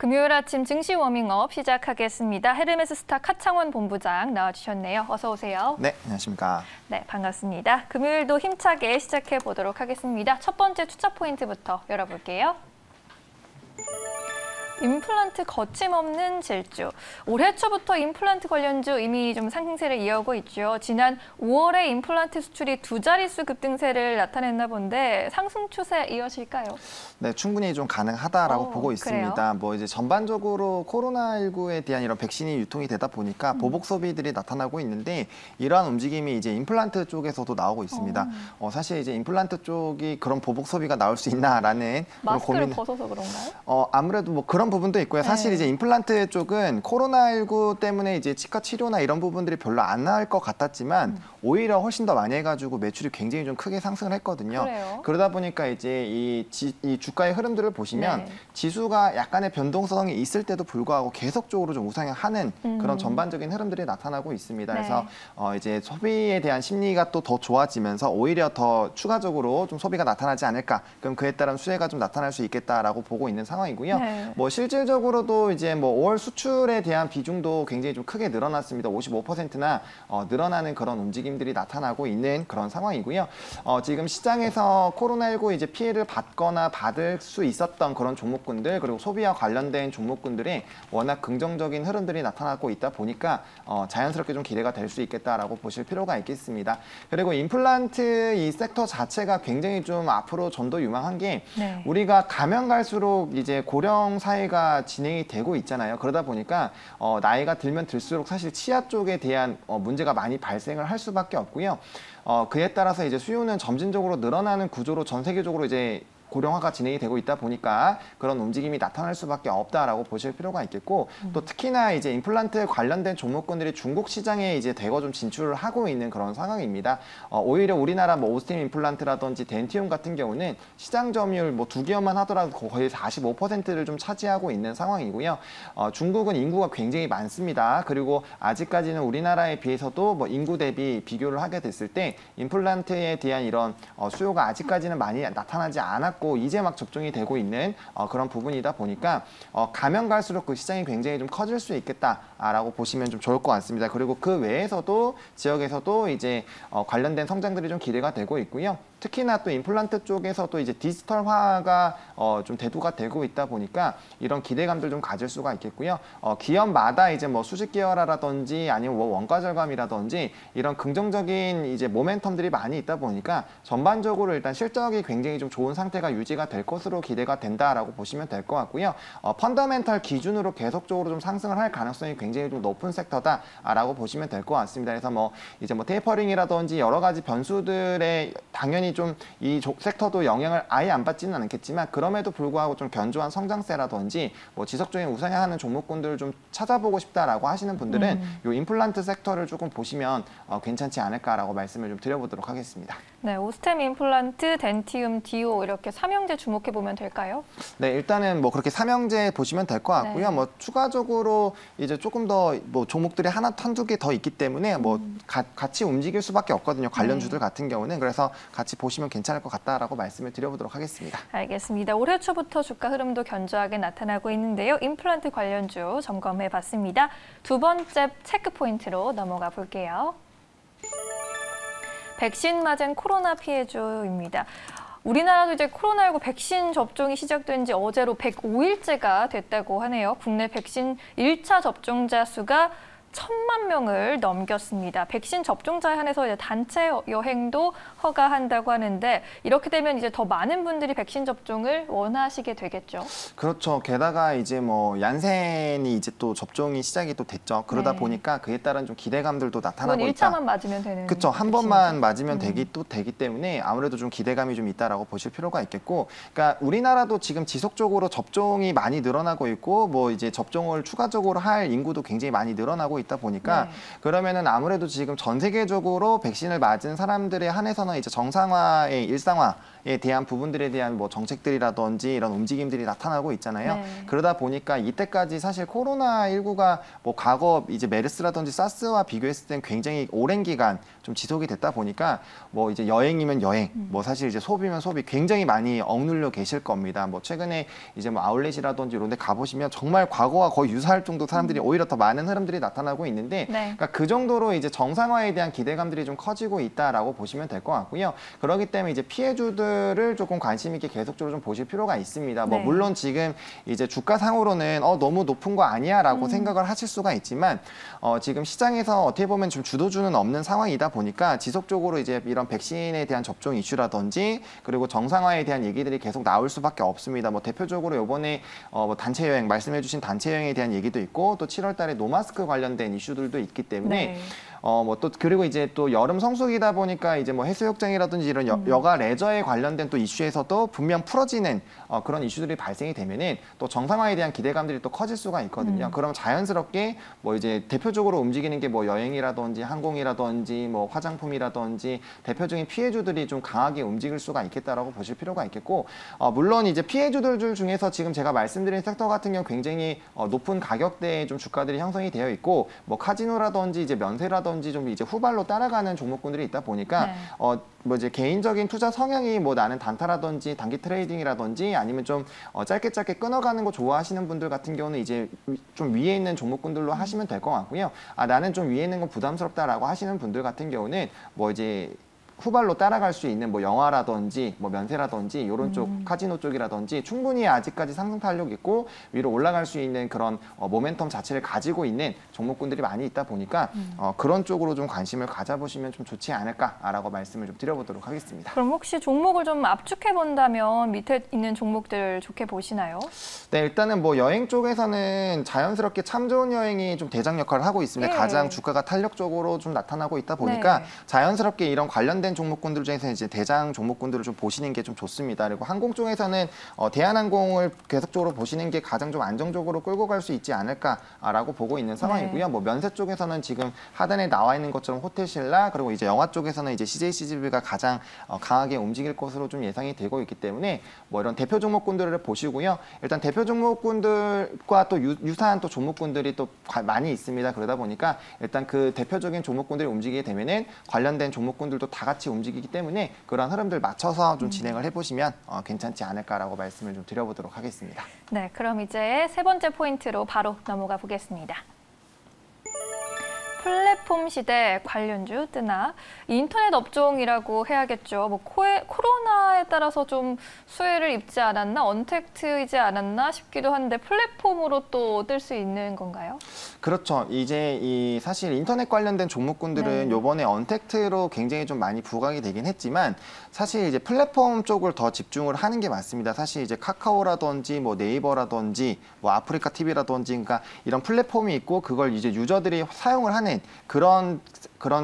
금요일 아침 증시 워밍업 시작하겠습니다. 헤르메스 스타 카창원 본부장 나와주셨네요. 어서 오세요. 네, 안녕하십니까. 네, 반갑습니다. 금요일도 힘차게 시작해 보도록 하겠습니다. 첫 번째 투자 포인트부터 열어볼게요. 임플란트 거침없는 질주. 올해 초부터 임플란트 관련주 이미 좀 상승세를 이어오고 있죠. 지난 5월에 임플란트 수출이 두 자릿수 급등세를 나타냈나 본데 상승 추세 이어질까요? 네, 충분히 좀 가능하다라고 보고 있습니다. 그래요? 뭐 이제 전반적으로 코로나19에 대한 이런 백신이 유통이 되다 보니까 보복 소비들이 나타나고 있는데 이러한 움직임이 이제 임플란트 쪽에서도 나오고 있습니다. 사실 이제 임플란트 쪽이 그런 보복 소비가 나올 수 있나라는 그런 마스크를 고민. 벗어서 그런가요? 아무래도 뭐 그런 부분도 있고요. 사실 네. 이제 임플란트 쪽은 코로나19 때문에 이제 치과 치료나 이런 부분들이 별로 안 나을 것 같았지만 오히려 훨씬 더 많이 해가지고 매출이 굉장히 좀 크게 상승을 했거든요. 그래요? 그러다 보니까 이제 이 주가의 흐름들을 보시면 네. 지수가 약간의 변동성이 있을 때도 불구하고 계속적으로 좀 우상향하는 그런 전반적인 흐름들이 나타나고 있습니다. 네. 그래서 이제 소비에 대한 심리가 또 더 좋아지면서 오히려 더 추가적으로 좀 소비가 나타나지 않을까. 그럼 그에 따른 수혜가 좀 나타날 수 있겠다라고 보고 있는 상황이고요. 네. 뭐 실질적으로도 이제 뭐 5월 수출에 대한 비중도 굉장히 좀 크게 늘어났습니다. 55%나 늘어나는 그런 움직임들이 나타나고 있는 그런 상황이고요. 지금 시장에서 코로나19 이제 피해를 받거나 받을 수 있었던 그런 종목군들 그리고 소비와 관련된 종목군들이 워낙 긍정적인 흐름들이 나타나고 있다 보니까 자연스럽게 좀 기대가 될 수 있겠다라고 보실 필요가 있겠습니다. 그리고 임플란트 이 섹터 자체가 굉장히 좀 앞으로 전도 유망한 게 네. 우리가 가면 갈수록 이제 고령 사회가 진행이 되고 있잖아요. 그러다 보니까 나이가 들면 들수록 사실 치아 쪽에 대한 문제가 많이 발생을 할 수밖에 없고요. 그에 따라서 이제 수요는 점진적으로 늘어나는 구조로 전 세계적으로 이제 고령화가 진행이 되고 있다 보니까 그런 움직임이 나타날 수밖에 없다라고 보실 필요가 있겠고 또 특히나 이제 임플란트 관련된 종목군들이 중국 시장에 이제 대거 좀 진출을 하고 있는 그런 상황입니다. 오히려 우리나라 뭐 오스템 임플란트라든지 덴티움 같은 경우는 시장 점유율 뭐 두 기업만 하더라도 거의 45%를 좀 차지하고 있는 상황이고요. 중국은 인구가 굉장히 많습니다. 그리고 아직까지는 우리나라에 비해서도 뭐 인구 대비 비교를 하게 됐을 때 임플란트에 대한 이런 수요가 아직까지는 많이 나타나지 않았고 이제 막 접종이 되고 있는 그런 부분이다 보니까 가면 갈수록 그 시장이 굉장히 좀 커질 수 있겠다라고 보시면 좀 좋을 것 같습니다. 그리고 그 외에서도 지역에서도 이제 관련된 성장들이 좀 기대가 되고 있고요. 특히나 또 임플란트 쪽에서도 이제 디지털화가 좀 대두가 되고 있다 보니까 이런 기대감들 좀 가질 수가 있겠고요. 기업마다 이제 뭐 수직 계열화라든지 아니면 뭐 원가 절감이라든지 이런 긍정적인 이제 모멘텀들이 많이 있다 보니까 전반적으로 일단 실적이 굉장히 좀 좋은 상태가 유지가 될 것으로 기대가 된다라고 보시면 될 것 같고요. 펀더멘털 기준으로 계속적으로 좀 상승을 할 가능성이 굉장히 좀 높은 섹터다라고 보시면 될 것 같습니다. 그래서 뭐 이제 뭐 테이퍼링이라든지 여러 가지 변수들에 당연히 좀 이 섹터도 영향을 아예 안 받지는 않겠지만 그럼에도 불구하고 좀 견조한 성장세라든지 뭐 지속적인 우상향하는 종목군들을 좀 찾아보고 싶다라고 하시는 분들은 이 임플란트 섹터를 조금 보시면 괜찮지 않을까라고 말씀을 좀 드려보도록 하겠습니다. 네, 오스템 임플란트, 덴티움, 디오 이렇게 삼형제 주목해 보면 될까요? 네, 일단은 뭐 그렇게 삼형제 보시면 될 것 같고요. 네. 뭐 추가적으로 이제 조금 더 뭐 종목들이 한두 개 더 있기 때문에 뭐 같이 움직일 수밖에 없거든요. 관련주들 같은 경우는. 그래서 같이 보시면 괜찮을 것 같다라고 말씀을 드려보도록 하겠습니다. 알겠습니다. 올해 초부터 주가 흐름도 견조하게 나타나고 있는데요. 임플란트 관련주 점검해 봤습니다. 두 번째 체크 포인트로 넘어가 볼게요. 백신 맞은 코로나 피해주입니다. 우리나라도 이제 코로나19 백신 접종이 시작된 지 어제로 105일째가 됐다고 하네요. 국내 백신 1차 접종자 수가 1,000만 명을 넘겼습니다. 백신 접종자에 한해서 이제 단체 여행도 허가한다고 하는데 이렇게 되면 이제 더 많은 분들이 백신 접종을 원하시게 되겠죠. 그렇죠. 게다가 이제 뭐 얀센이 이제 또 접종이 시작이 또 됐죠. 그러다 네. 보니까 그에 따른 좀 기대감들도 나타나고 이건 있다. 1차만 맞으면 되는 그렇죠. 한 백신이죠. 번만 맞으면 되기 때문에 아무래도 좀 기대감이 좀 있다라고 보실 필요가 있겠고, 그러니까 우리나라도 지금 지속적으로 접종이 많이 늘어나고 있고, 뭐 이제 접종을 추가적으로 할 인구도 굉장히 많이 늘어나고 있다 보니까 네. 그러면은 아무래도 지금 전 세계적으로 백신을 맞은 사람들에 한해서는 이제 정상화의 일상화 대한 부분들에 대한 뭐 정책들이라든지 이런 움직임들이 나타나고 있잖아요. 네. 그러다 보니까 이때까지 사실 코로나19가 뭐 과거 이제 메르스라든지 사스와 비교했을 땐 굉장히 오랜 기간 좀 지속이 됐다 보니까 뭐 이제 여행이면 여행, 뭐 사실 이제 소비면 소비 굉장히 많이 억눌려 계실 겁니다. 뭐 최근에 이제 뭐 아울렛이라든지 이런 데 가보시면 정말 과거와 거의 유사할 정도 사람들이 오히려 더 많은 흐름들이 나타나고 있는데 네. 그러니까 그 정도로 이제 정상화에 대한 기대감들이 좀 커지고 있다라고 보시면 될 것 같고요. 그렇기 때문에 이제 피해주들을 조금 관심 있게 계속적으로 좀 보실 필요가 있습니다. 뭐 네. 물론 지금 이제 주가상으로는 너무 높은 거 아니야라고 생각을 하실 수가 있지만 지금 시장에서 어떻게 보면 좀 주도주는 없는 상황이다 보니까 지속적으로 이제 이런 백신에 대한 접종 이슈라든지 그리고 정상화에 대한 얘기들이 계속 나올 수밖에 없습니다. 뭐 대표적으로 이번에 뭐 단체 여행 말씀해주신 단체 여행에 대한 얘기도 있고 또 7월달에 노마스크 관련된 이슈들도 있기 때문에 네. 뭐 또 그리고 이제 또 여름 성수기다 보니까 이제 뭐 해수욕장이라든지 이런 여가 레저에 관련된 또 이슈에서도 분명 풀어지는 그런 이슈들이 발생이 되면은 또 정상화에 대한 기대감들이 또 커질 수가 있거든요. 그럼 자연스럽게 뭐 이제 대표적으로 움직이는 게 뭐 여행이라든지 항공이라든지 뭐 화장품이라든지 대표적인 피해주들이 좀 강하게 움직일 수가 있겠다라고 보실 필요가 있겠고 물론 이제 피해주들 중에서 지금 제가 말씀드린 섹터 같은 경우 굉장히 높은 가격대의 좀 주가들이 형성이 되어 있고 뭐 카지노라든지 이제 면세라든지 좀 이제 후발로 따라가는 종목군들이 있다 보니까 네. 뭐 이제 개인적인 투자 성향이 뭐 나는 단타라든지 단기 트레이딩이라든지 아니면 좀 짧게 끊어가는 거 좋아하시는 분들 같은 경우는 이제 좀 위에 있는 종목군들로 하시면 될 것 같고요. 나는 좀 위에 있는 건 부담스럽다라고 하시는 분들 같은 경우는 뭐 이제 후발로 따라갈 수 있는 뭐 영화라든지 뭐 면세라든지 이런 쪽 카지노 쪽이라든지 충분히 아직까지 상승 탄력 있고 위로 올라갈 수 있는 그런 모멘텀 자체를 가지고 있는 종목군들이 많이 있다 보니까 그런 쪽으로 좀 관심을 가져보시면 좀 좋지 않을까라고 말씀을 좀 드려보도록 하겠습니다. 그럼 혹시 종목을 좀 압축해 본다면 밑에 있는 종목들 좋게 보시나요? 네, 일단은 뭐 여행 쪽에서는 자연스럽게 참 좋은 여행이 좀 대장 역할을 하고 있습니다. 예. 가장 주가가 탄력적으로 좀 나타나고 있다 보니까 네. 자연스럽게 이런 관련된 종목군들 중에서 이제 대장 종목군들을 좀 보시는 게 좀 좋습니다. 그리고 항공 쪽에서는 대한항공을 계속적으로 보시는 게 가장 좀 안정적으로 끌고 갈 수 있지 않을까라고 보고 있는 상황이고요. 뭐 면세 쪽에서는 지금 하단에 나와 있는 것처럼 호텔신라 그리고 이제 영화 쪽에서는 이제 CJCGV가 가장 강하게 움직일 것으로 좀 예상이 되고 있기 때문에 뭐 이런 대표 종목군들을 보시고요. 일단 대표 종목군들과 또 유사한 또 종목군들이 또 많이 있습니다. 그러다 보니까 일단 그 대표적인 종목군들이 움직이게 되면은 관련된 종목군들도 다 같이 움직이기 때문에 그런 흐름들 맞춰서 좀 진행을 해보시면 괜찮지 않을까라고 말씀을 좀 드려보도록 하겠습니다. 네, 그럼 이제 세 번째 포인트로 바로 넘어가 보겠습니다. 플랫폼 시대 관련주 뜨나 인터넷 업종이라고 해야겠죠. 뭐 코로나에 따라서 좀 수혜를 입지 않았나, 언택트이지 않았나 싶기도 한데 플랫폼으로 또 뜰 수 있는 건가요? 그렇죠. 이제 이 사실 인터넷 관련된 종목군들은 네. 요번에 언택트로 굉장히 좀 많이 부각이 되긴 했지만 사실 이제 플랫폼 쪽을 더 집중을 하는 게 맞습니다. 사실 이제 카카오라든지 뭐 네이버라든지 뭐 아프리카 TV라든지 그러니까 이런 플랫폼이 있고 그걸 이제 유저들이 사용을 하는 그런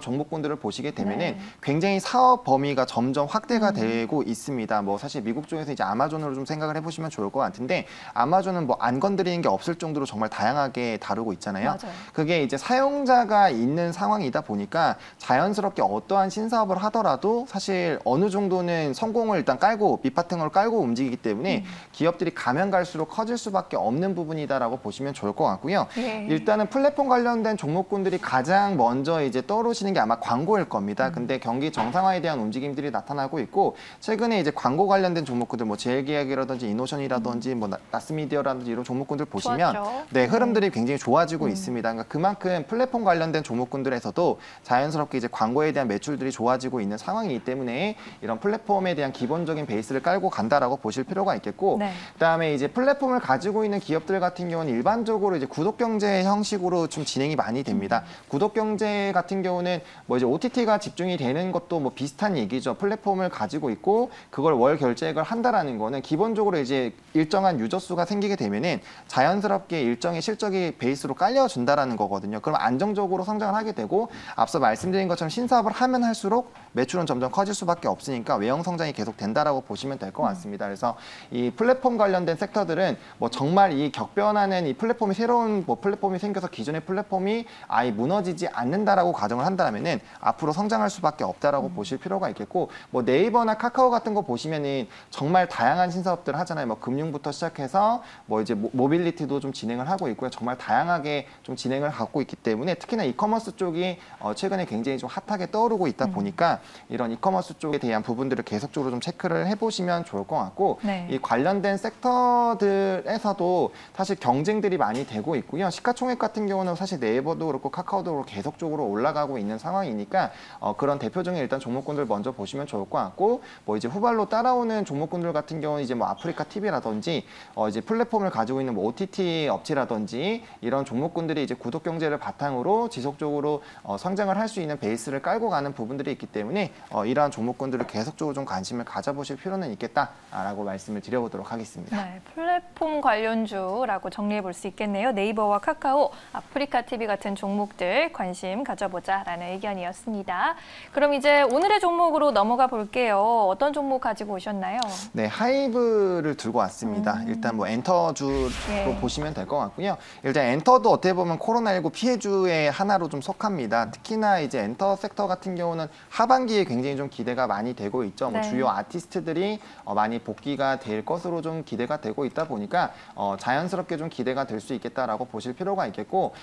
종목군들을 보시게 되면은 네. 굉장히 사업 범위가 점점 확대가 되고 있습니다. 뭐 사실 미국 쪽에서 이제 아마존으로 좀 생각을 해보시면 좋을 것 같은데 아마존은 뭐 안 건드리는 게 없을 정도로 정말 다양하게 다루고 있잖아요. 맞아요. 그게 이제 사용자가 있는 상황이다 보니까 자연스럽게 어떠한 신사업을 하더라도 사실 어느 정도는 성공을 일단 깔고 밑바탕을 깔고 움직이기 때문에 기업들이 가면 갈수록 커질 수밖에 없는 부분이다라고 보시면 좋을 것 같고요. 예. 일단은 플랫폼 관련된 종목군들이 가장 먼저 이제 떠오르시는 게 아마 광고일 겁니다. 근데 경기 정상화에 대한 움직임들이 나타나고 있고 최근에 이제 광고 관련된 종목군들 뭐 제일계약이라든지 이노션이라든지 뭐 나스미디어라든지 이런 종목군들 보시면 좋았죠. 네, 흐름들이 굉장히 좋아지고 있습니다. 그러니까 그만큼 플랫폼 관련된 종목군들에서도 자연스럽게 이제 광고에 대한 매출들이 좋아지고 있는 상황이기 때문에 이런 플랫폼에 대한 기본적인 베이스를 깔고 간다라고 보실 필요가 있겠고 네. 그다음에 이제 플랫폼을 가지고 있는 기업들 같은 경우는 일반적으로 이제 구독 경제 형식으로 좀 진행이 많이 됩니다. 구독 경제 같은 경우는 뭐 이제 OTT가 집중이 되는 것도 뭐 비슷한 얘기죠. 플랫폼을 가지고 있고 그걸 월 결제액을 한다라는 거는 기본적으로 이제 일정한 유저 수가 생기게 되면은 자연스럽게 일정의 실적이 베이스로 깔려준다라는 거거든요. 그럼 안정적으로 성장을 하게 되고 앞서 말씀드린 것처럼 신사업을 하면 할수록 매출은 점점 커질 수밖에 없으니까 외형 성장이 계속 된다라고 보시면 될 것 같습니다. 그래서 이 플랫폼 관련된 섹터들은 뭐 정말 이 격변하는 이 플랫폼이 새로운 뭐 플랫폼이 생겨서 기존의 플랫폼이 아예 무너지지 않는다라고 가정을 한다면은 앞으로 성장할 수밖에 없다라고 보실 필요가 있겠고, 뭐 네이버나 카카오 같은 거 보시면은 정말 다양한 신사업들을 하잖아요. 뭐 금융부터 시작해서 뭐 이제 모빌리티도 좀 진행을 하고 있고요. 정말 다양하게 좀 진행을 갖고 있기 때문에 특히나 이커머스 쪽이 최근에 굉장히 좀 핫하게 떠오르고 있다 보니까 이런 이커머스 쪽에 대한 부분들을 계속적으로 좀 체크를 해보시면 좋을 것 같고, 네. 이 관련된 섹터들에서도 사실 경쟁들이 많이 되고 있고요. 시가총액 같은 경우는 사실 네이버도 그렇고 카카오도 그렇고 계속적으로 올라가고 있는 상황이니까 그런 대표적인 일단 종목군들 먼저 보시면 좋을 것 같고, 뭐 이제 후발로 따라오는 종목군들 같은 경우는 이제 뭐 아프리카 TV라든지 이제 플랫폼을 가지고 있는 뭐 OTT 업체라든지 이런 종목군들이 이제 구독 경제를 바탕으로 지속적으로 성장을 할 수 있는 베이스를 깔고 가는 부분들이 있기 때문에 이러한 종목군들을 계속적으로 좀 관심을 가져보실 필요는 있겠다라고 말씀을 드려보도록 하겠습니다. 네, 플랫폼 관련주라고 정리해 볼 수 있겠네요. 네이버와 카카오, 아프리카 TV 같은 종목들 관심 가져보자라는 의견이었습니다. 그럼 이제 오늘의 종목으로 넘어가 볼게요. 어떤 종목 가지고 오셨나요? 네, 하이브를 들고 왔습니다. 일단 뭐 엔터주로 예. 보시면 될 것 같고요. 일단 엔터도 어떻게 보면 코로나19 피해주의 하나로 좀 속합니다. 특히나 이제 엔터 섹터 같은 경우는 하반기에 굉장히 좀 기대가 많이 되고 있죠. 뭐 네. 주요 아티스트들이 많이 복귀가 될 것으로 좀 기대가 되고 있다 보니까 자연스럽게 좀 기대가 될 수 있겠다라고 보실 필요가 있겠고,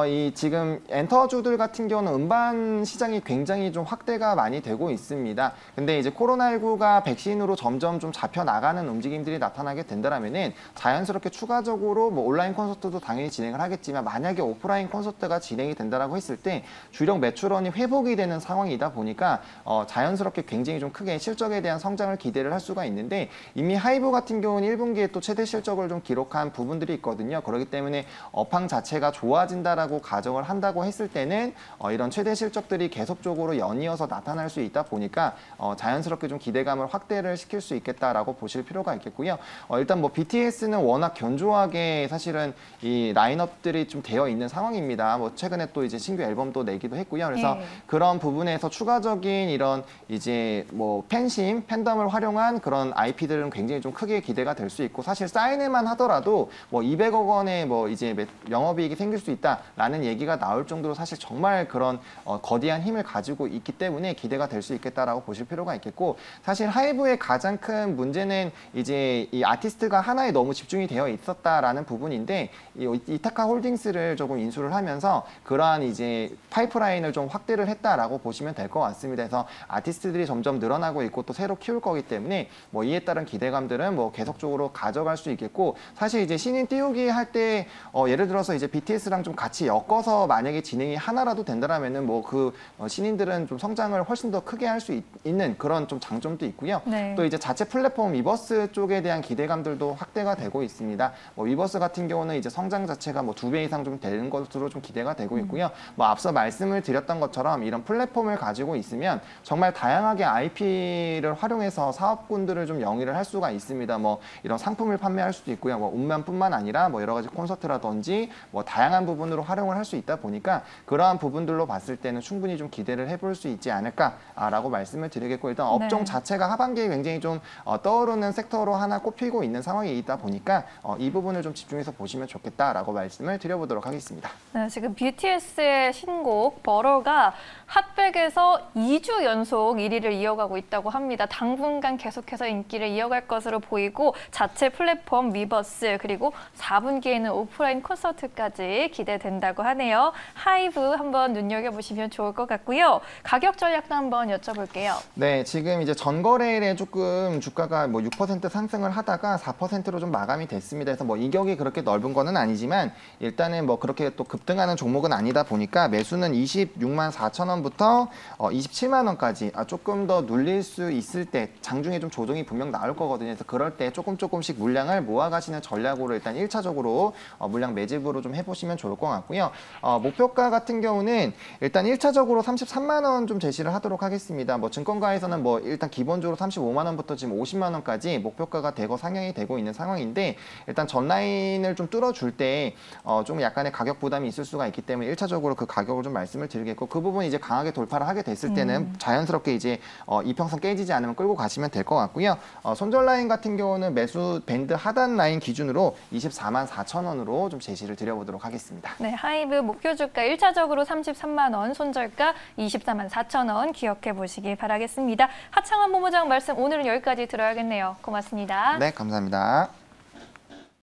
이 지금 엔터주들 같은 경우는 음반 시장이 굉장히 좀 확대가 많이 되고 있습니다. 근데 이제 코로나19가 백신으로 점점 좀 잡혀 나가는 움직임들이 나타나게 된다면은 자연스럽게 추가적으로 뭐 온라인 콘서트도 당연히 진행을 하겠지만, 만약에 오프라인 콘서트가 진행이 된다라고 했을 때 주력 매출원이 회복이 되는 상황이다 보니까 자연스럽게 굉장히 좀 크게 실적에 대한 성장을 기대를 할 수가 있는데, 이미 하이브 같은 경우는 1분기에 또 최대 실적을 좀 기록한 부분들이 있거든요. 그렇기 때문에 업황 자체가 좋아진다라고 가정을 한다고 했을 때는 이런 최대 실적들이 계속적으로 연이어서 나타날 수 있다 보니까 자연스럽게 좀 기대감을 확대를 시킬 수 있겠다라고 보실 필요가 있겠고요. 일단 뭐 BTS는 워낙 견조하게 사실은 이 라인업들이 좀 되어 있는 상황입니다. 뭐 최근에 또 이제 신규 앨범도 내기도 했고요. 그래서 그런 부분에서 추가적인 이런 이제 뭐 팬덤을 활용한 그런 IP들은 굉장히 좀 크게 기대가 될 수 있고, 사실 사인회만 하더라도 뭐 200억 원의 뭐 이제 영업이익이 생길 수 있다라는 얘기가 나올 정도로 사실 정말 그런 거대한 힘을 가지고 있기 때문에 기대가 될 수 있겠다라고 보실 필요가 있겠고, 사실 하이브의 가장 큰 문제는 이제 이 아티스트가 하나에 너무 집중이 되어 있었다라는 부분인데, 이 이타카 홀딩스를 조금 인수를 하면서 그러한 이제 파이프라인을 좀 확대를 했다라고 보시면 될 것 같습니다. 그래서 아티스트들이 점점 늘어나고 있고 또 새로 키울 거기 때문에 뭐 이에 따른 기대감들은 뭐 계속적으로 가져갈 수 있겠고, 사실 이제 신인 띄우기 할 때 예를 들어서 이제 BTS랑 좀 같이 엮어서 만약에 진행이 하나라도 된다라면은 뭐 그 신인들은 좀 성장을 훨씬 더 크게 할 수 있는 그런 좀 장점도 있고요. 네. 또 이제 자체 플랫폼 위버스 쪽에 대한 기대감들도 확대가 되고 있습니다. 뭐 위버스 같은 경우는 이제 성장 자체가 뭐 2배 이상 좀 되는 것으로 좀 기대가 되고 있고요. 뭐 앞서 말씀을 드렸던 것처럼 이런 플랫폼을 가지고 있으면 정말 다양하게 IP를 활용해서 사업군들을 좀 영위를 할 수가 있습니다. 뭐 이런 상품을 판매할 수도 있고요. 뭐 음반뿐만 아니라 뭐 여러 가지 콘서트라든지 뭐 다양한 부분으로 활용을 할 수 있다 보니까 그러한 부분들로 봤을 때는 충분히 좀 기대를 해볼 수 있지 않을까라고 말씀을 드리겠고, 일단 업종 자체가 하반기에 굉장히 좀 떠오르는 섹터로 하나 꼽히고 있는 상황이 있다 보니까 이 부분을 좀 집중해서 보시면 좋겠다라고 말씀을 드려보도록 하겠습니다. 네, 지금 BTS의 신곡 버러가 핫백에서 2주 연속 1위를 이어가고 있다고 합니다. 당분간 계속해서 인기를 이어갈 것으로 보이고, 자체 플랫폼 위버스 그리고 4분기에는 오프라인 콘서트까지 기대된다고 하네요. 하이브 한번 눈여겨보시면 좋을 것 같고요. 가격 전략도 한번 여쭤볼게요. 네, 지금 이제 전거래일에 조금 주가가 뭐 6% 상승을 하다가 4%로 좀 마감이 됐습니다. 그래서 뭐 이격이 그렇게 넓은 거는 아니지만 일단은 뭐 그렇게 또 급등하는 종목은 아니다 보니까 매수는 26만 4천 원부터 27만 원까지 조금 더 눌릴 수 있을 때 장중에 좀 조정이 분명 나올 거거든요. 그래서 그럴 때 조금씩 물량을 모아가시는 전략으로 일단 1차적으로 물량 매집으로 좀 해보시면 좋을 것 같고요. 목표가 같은 경우는 일단 1차적으로 33만 원 좀 제시를 하도록 하겠습니다. 뭐 증권가에서는 뭐 일단 기본적으로 35만 원부터 지금 50만 원까지 목표가가 되고 상향이 되고 있는 상황인데, 일단 전 라인을 좀 뚫어줄 때 좀 약간의 가격 부담이 있을 수가 있기 때문에 1차적으로 그 가격을 좀 말씀을 드리겠고, 그 부분 이제 강하게 돌파를 하게 됐을 때는 자연스럽게 이제 이평선 깨지지 않으면 끌고 가시면 될 것 같고요. 손절 라인 같은 경우는 매수 밴드 하단 라인 기준으로 24만 4천 원으로 좀 제시를 드려보도록 하겠습니다. 네, 하이브 목표 주가 1차적으로 33만 13만 원, 손절가 24만 4천 원 기억해 보시기 바라겠습니다. 하창원 본부장 말씀 오늘은 여기까지 들어야겠네요. 고맙습니다. 네, 감사합니다.